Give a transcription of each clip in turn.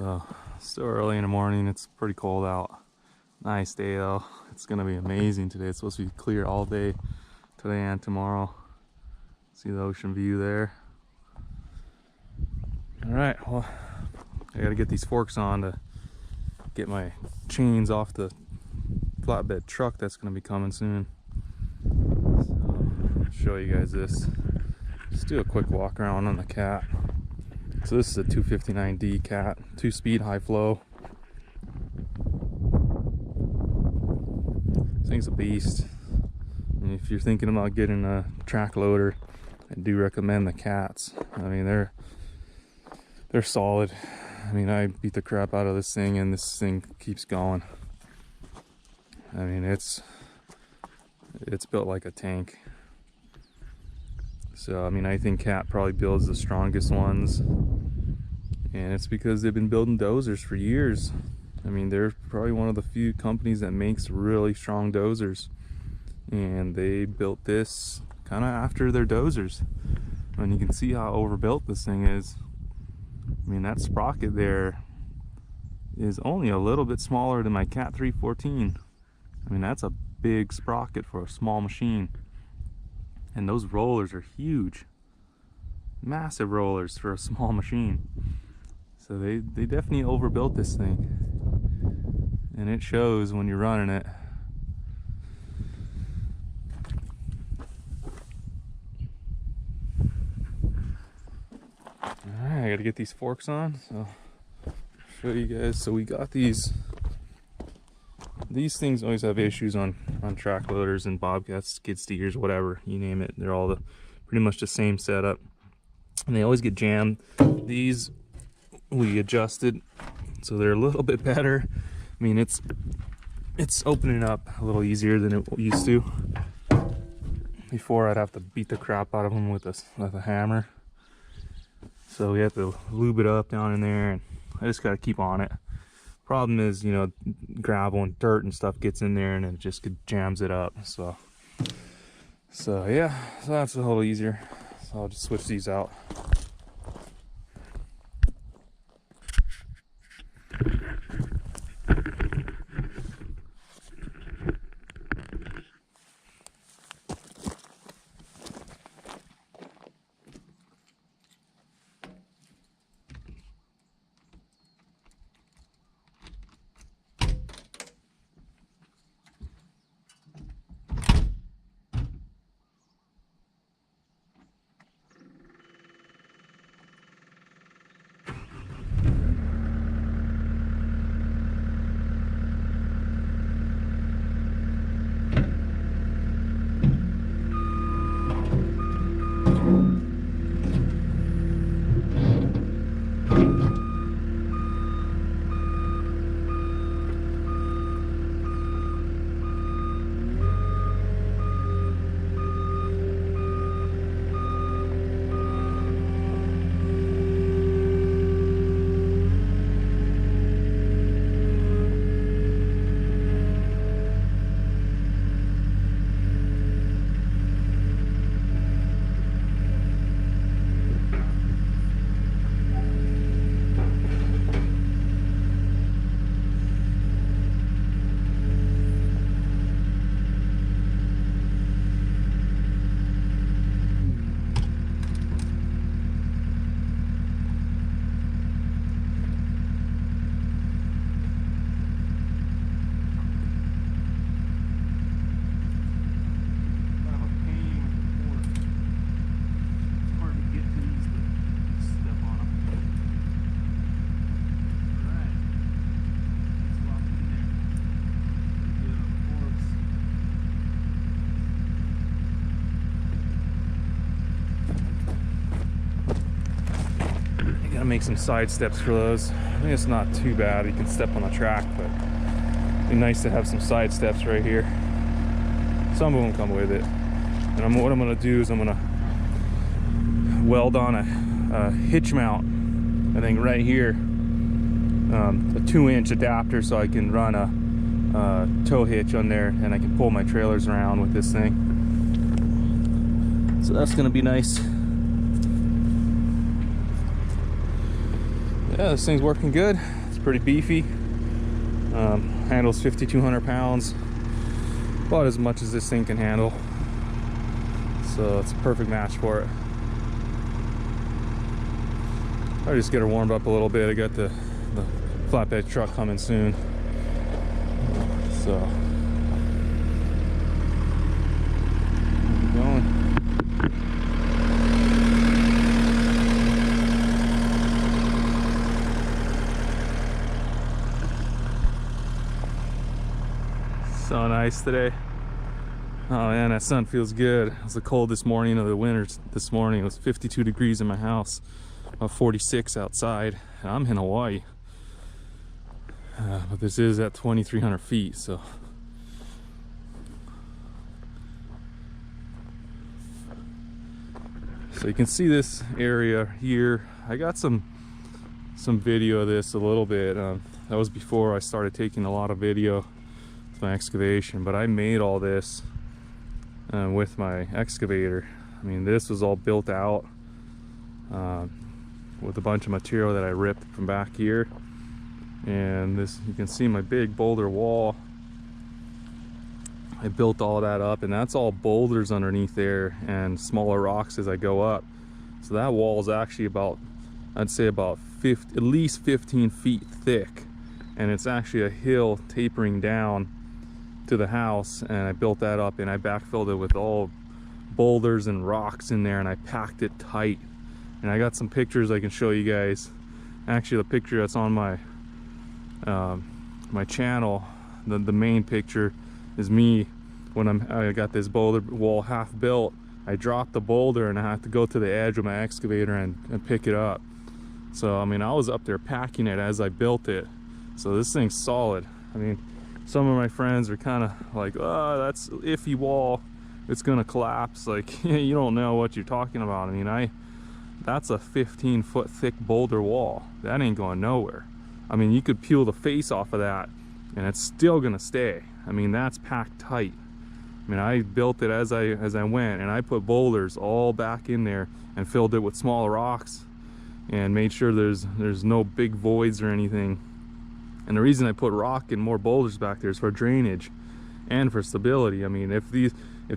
So still early in the morning. It's pretty cold out. Nice day though. It's gonna be amazing today. It's supposed to be clear all day today and tomorrow. See the ocean view there. All right, well, I gotta get these forks on to get my chains off the flatbed truck that's gonna be coming soon. So I'll show you guys this. Just do a quick walk around on the Cat. So this is a 259D Cat, 2-speed high flow. This thing's a beast. And if you're thinking about getting a track loader, I do recommend the Cats. I mean, they're solid. I mean, I beat the crap out of this thing and this thing keeps going. I mean, it's built like a tank. So, I mean, I think Cat probably builds the strongest ones. And it's because they've been building dozers for years. I mean, they're probably one of the few companies that makes really strong dozers. And they built this kind of after their dozers. And you can see how overbuilt this thing is. I mean, that sprocket there is only a little bit smaller than my Cat 314. I mean, that's a big sprocket for a small machine. And those rollers are huge. Massive rollers for a small machine. So they definitely overbuilt this thing. And it shows when you're running it. Alright, I gotta get these forks on, so I'll show you guys. So we got these things always have issues on track loaders and bobcats, skid steers, whatever, you name it. They're all pretty much the same setup. And they always get jammed. These we adjusted so they're a little bit better. I mean, it's opening up a little easier than it used to. Before I'd have to beat the crap out of them with a hammer. So we have to lube it up down in there, and I just got to keep on it. Problem is, you know, gravel and dirt and stuff gets in there and it just jams it up. So yeah, so that's a little easier. So I'll just switch these out. Make some side steps for those. I think it's not too bad. You can step on the track, but it'd be nice to have some side steps right here. Some of them come with it. And what I'm gonna do is I'm gonna weld on a hitch mount, I think right here, a 2-inch adapter, so I can run a tow hitch on there and I can pull my trailers around with this thing. So that's gonna be nice. Yeah, this thing's working good. It's pretty beefy. Handles 5,200 pounds, about as much as this thing can handle. So it's a perfect match for it. I'll just get her warmed up a little bit. I got the flatbed truck coming soon. So going. So nice today. Oh man, that sun feels good. It was the coldest morning of the winter this morning. It was 52 degrees in my house, about 46 outside. And I'm in Hawaii. But this is at 2,300 feet, so. So you can see this area here. I got some video of this a little bit. That was before I started taking a lot of video with my excavation, but I made all this with my excavator. I mean, this was all built out with a bunch of material that I ripped from back here. And this, you can see my big boulder wall. I built all that up, and that's all boulders underneath there and smaller rocks as I go up. So that wall is actually about, I'd say about at least 15 feet thick, and it's actually a hill tapering down to the house. And I built that up, and I backfilled it with all boulders and rocks in there, and I packed it tight. And I got some pictures I can show you guys. Actually, the picture that's on my my channel, the main picture is me when I got this boulder wall half built. I dropped the boulder and I have to go to the edge with my excavator and pick it up. So I mean, I was up there packing it as I built it. So this thing's solid. I mean, some of my friends are kind of like, oh, that's iffy wall, it's gonna collapse. Like, you don't know what you're talking about. I mean, that's a 15-foot thick boulder wall. That ain't going nowhere. I mean, you could peel the face off of that and it's still gonna stay. I mean, that's packed tight. I mean, I built it as I went, and I put boulders all back in there and filled it with small rocks and made sure there's no big voids or anything. And the reason I put rock and more boulders back there is for drainage and for stability. I mean, if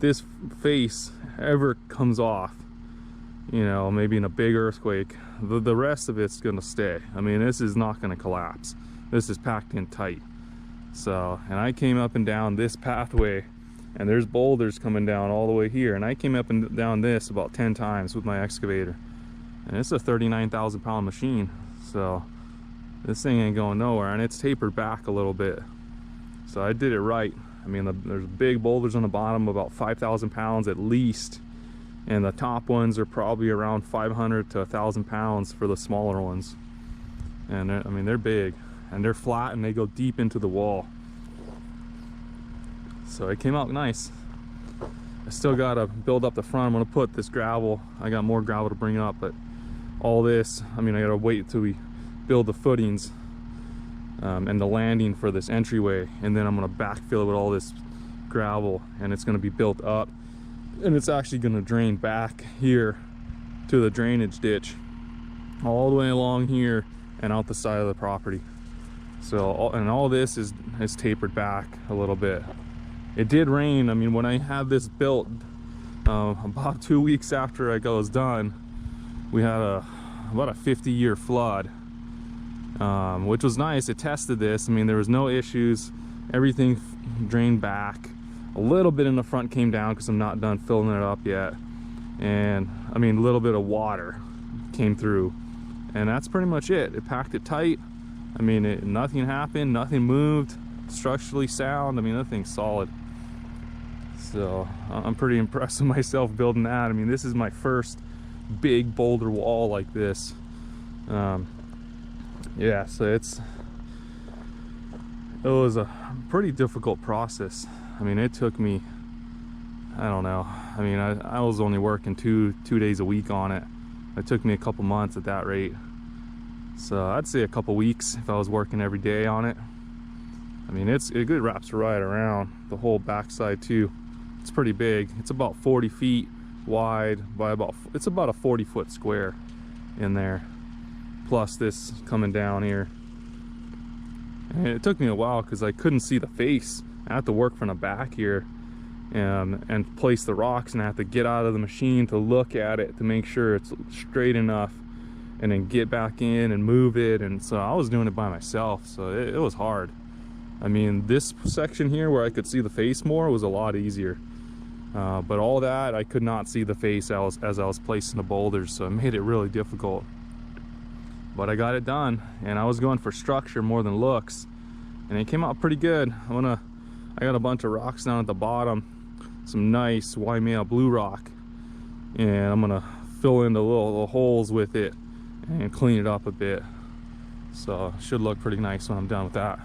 this face ever comes off, you know, maybe in a big earthquake, the rest of it's gonna stay. I mean, this is not gonna collapse. This is packed in tight. So, and I came up and down this pathway, and there's boulders coming down all the way here, and I came up and down this about 10 times with my excavator. And it's a 39,000 pound machine, so this thing ain't going nowhere, and it's tapered back a little bit. So I did it right. I mean, there's big boulders on the bottom, about 5,000 pounds at least. And the top ones are probably around 500 to 1,000 pounds for the smaller ones. And I mean, they're big and they're flat and they go deep into the wall. So it came out nice. I still gotta build up the front. I'm gonna put this gravel. I got more gravel to bring up, but all this, I mean, I gotta wait until we build the footings and the landing for this entryway. And then I'm gonna backfill it with all this gravel, and it's gonna be built up. And it's actually going to drain back here to the drainage ditch all the way along here and out the side of the property. So all this is tapered back a little bit. It did rain. I mean, when I had this built about 2 weeks after I was done, we had about a 50-year flood, which was nice. It tested this. I mean, there was no issues. Everything drained back. A little bit in the front came down because I'm not done filling it up yet. And I mean, a little bit of water came through, and that's pretty much it. It packed it tight. I mean, nothing happened, nothing moved, structurally sound. I mean, that thing's solid. So I'm pretty impressed with myself building that. I mean, this is my first big boulder wall like this. Yeah, so it was a pretty difficult process. I mean, it took me, I don't know. I mean, I was only working two days a week on it. It took me a couple months at that rate. So I'd say a couple weeks if I was working every day on it. I mean, it wraps right around the whole backside too. It's pretty big. It's about 40 feet wide by it's about a 40-foot square in there. plus this coming down here. And it took me a while because I couldn't see the face. I had to work from the back here and place the rocks, and I have to get out of the machine to look at it to make sure it's straight enough, and then get back in and move it. And so I was doing it by myself, so it was hard. I mean, this section here where I could see the face more was a lot easier, but all that I could not see the face as I was placing the boulders, so it made it really difficult. But I got it done, and I was going for structure more than looks, and it came out pretty good. I got a bunch of rocks down at the bottom, some nice Waimea blue rock, and I'm gonna fill in the little holes with it and clean it up a bit. So it should look pretty nice when I'm done with that.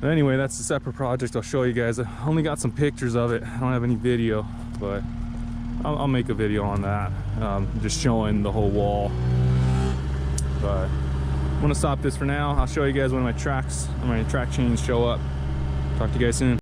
But anyway, that's a separate project I'll show you guys. I only got some pictures of it. I don't have any video, but I'll make a video on that, just showing the whole wall. But I'm gonna stop this for now. I'll show you guys when my track chains show up. Talk to you guys soon.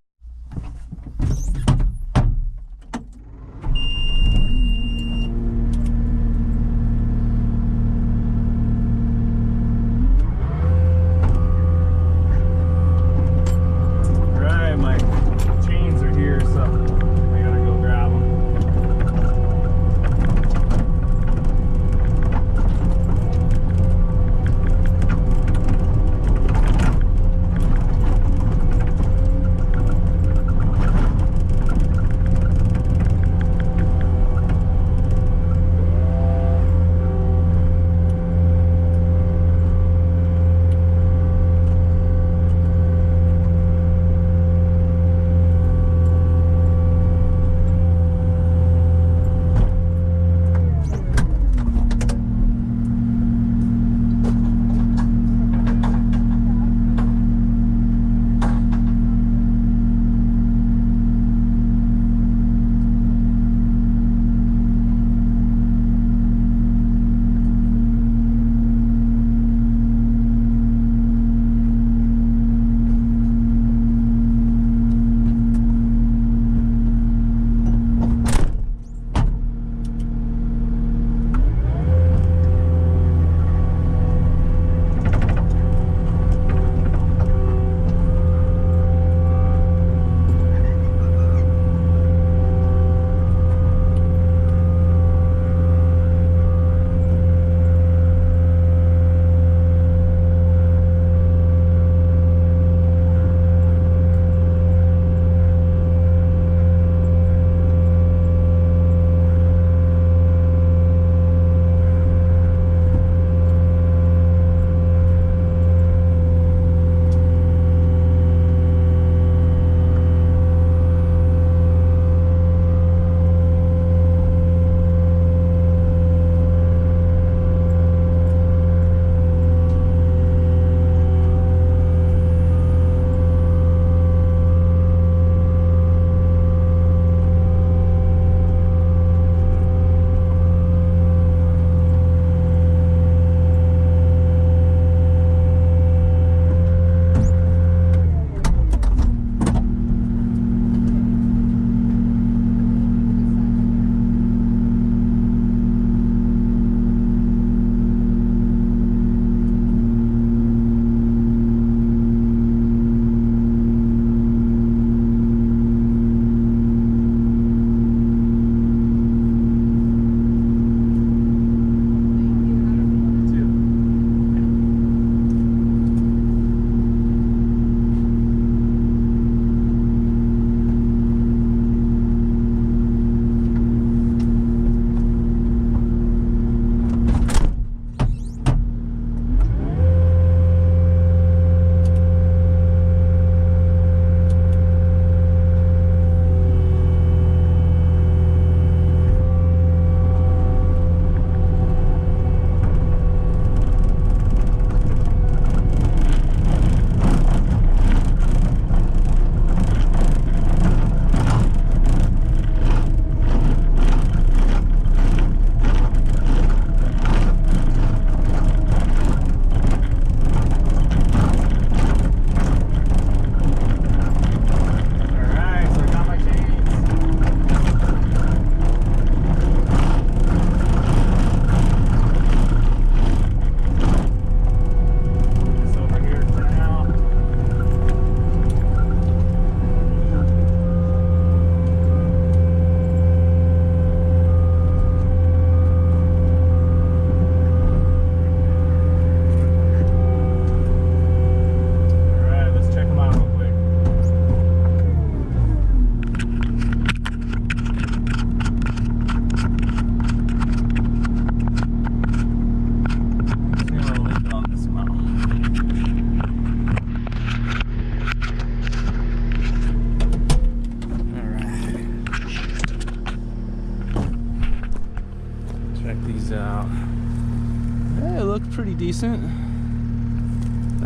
pretty decent.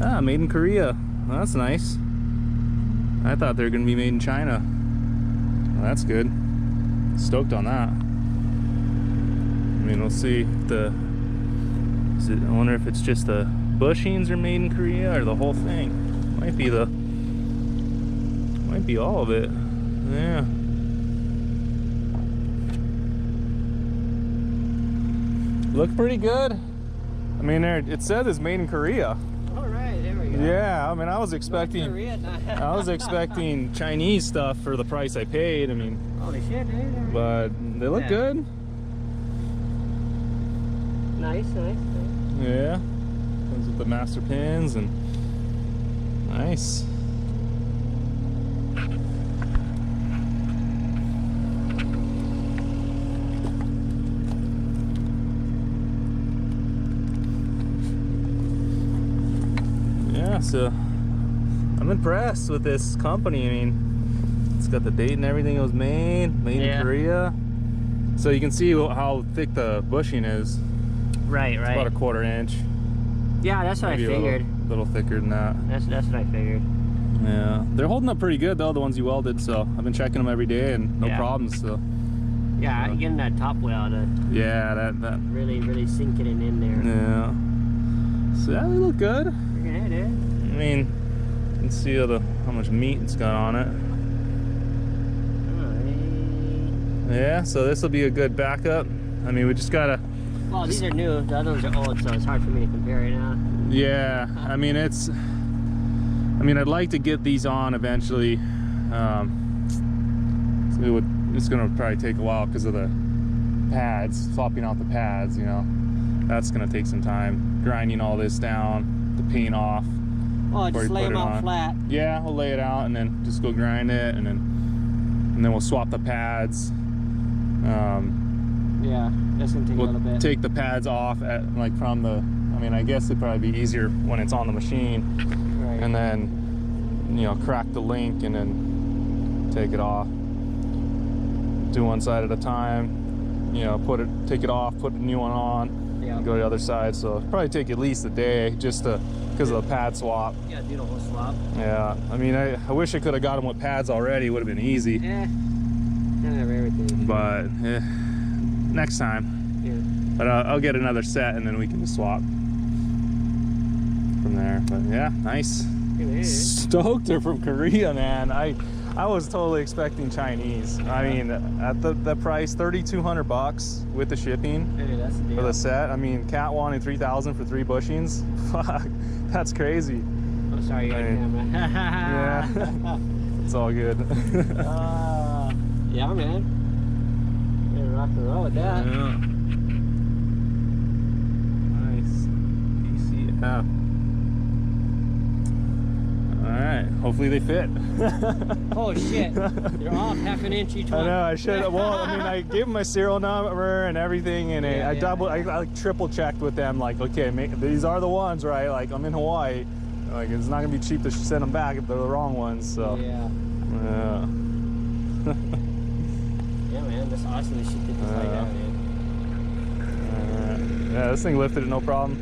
Ah, made in Korea. Well, that's nice. I thought they were gonna be made in China. Well, that's good. Stoked on that. I mean, we'll see if I wonder if it's just the bushings are made in Korea or the whole thing. Might be all of it. Yeah. Look pretty good. I mean, it says it's made in Korea. All right, there we go. Yeah, I mean, I was expecting Chinese stuff for the price I paid. I mean, holy shit, dude. but they look good. Nice. Yeah, comes with the master pins and nice. Yeah, so I'm impressed with this company. I mean, it's got the date and everything it was made in Korea. So you can see how thick the bushing is. Right. It's about a 1/4 inch. Yeah, that's what Maybe I figured. A little thicker than that. That's what I figured. Yeah, they're holding up pretty good though, the ones you welded. So I've been checking them every day and no problems. So yeah, getting that top weld to that really sinking it in there. Yeah. So yeah, they look good. Freaking head, dude. I mean, you can see how much meat it's got on it. Yeah, so this will be a good backup. I mean, we just gotta. Well, these are new. The other ones are old, so it's hard for me to compare right now. Yeah, I mean I'd like to get these on eventually. It's gonna probably take a while because of the pads, swapping out the pads. You know, that's gonna take some time. Grinding all this down, the paint off. Oh, just lay them out flat. Yeah, we'll lay it out and then just go grind it, and then we'll swap the pads. Yeah, that's gonna take a little bit. Take the pads off from the. I mean, I guess it'd probably be easier when it's on the machine, right. And then crack the link and then take it off. Do one side at a time. Take it off, put a new one on, and go to the other side. So it'll probably take at least a day just because of the pad swap. Yeah, do the whole swap. Yeah, I mean, I wish I could have got them with pads already. It would have been easy. Yeah, kind of everything. But next time. Yeah. But I'll get another set and then we can just swap from there. But yeah, nice. Stoked they're from Korea, man. I was totally expecting Chinese. I mean, at the price, $3,200 with the shipping. Hey, that's the deal. For the set. I mean, Cat wanted $3,000 for 3 bushings. Fuck, that's crazy. I'm sorry, you got a camera. Yeah, it's all good. Yeah, man. We're rock and roll with that. Yeah. Nice. PCF. Alright, hopefully they fit. Oh shit, they're off half an inch each one. I know, I should. Well, I mean, I gave them my serial number and everything, and I triple checked with them, like, okay, these are the ones, right? Like, I'm in Hawaii. Like, it's not gonna be cheap to send them back if they're the wrong ones, so. Yeah. Yeah. Yeah, man, that's awesome. This shit did this like that, man. Yeah, this thing lifted it no problem.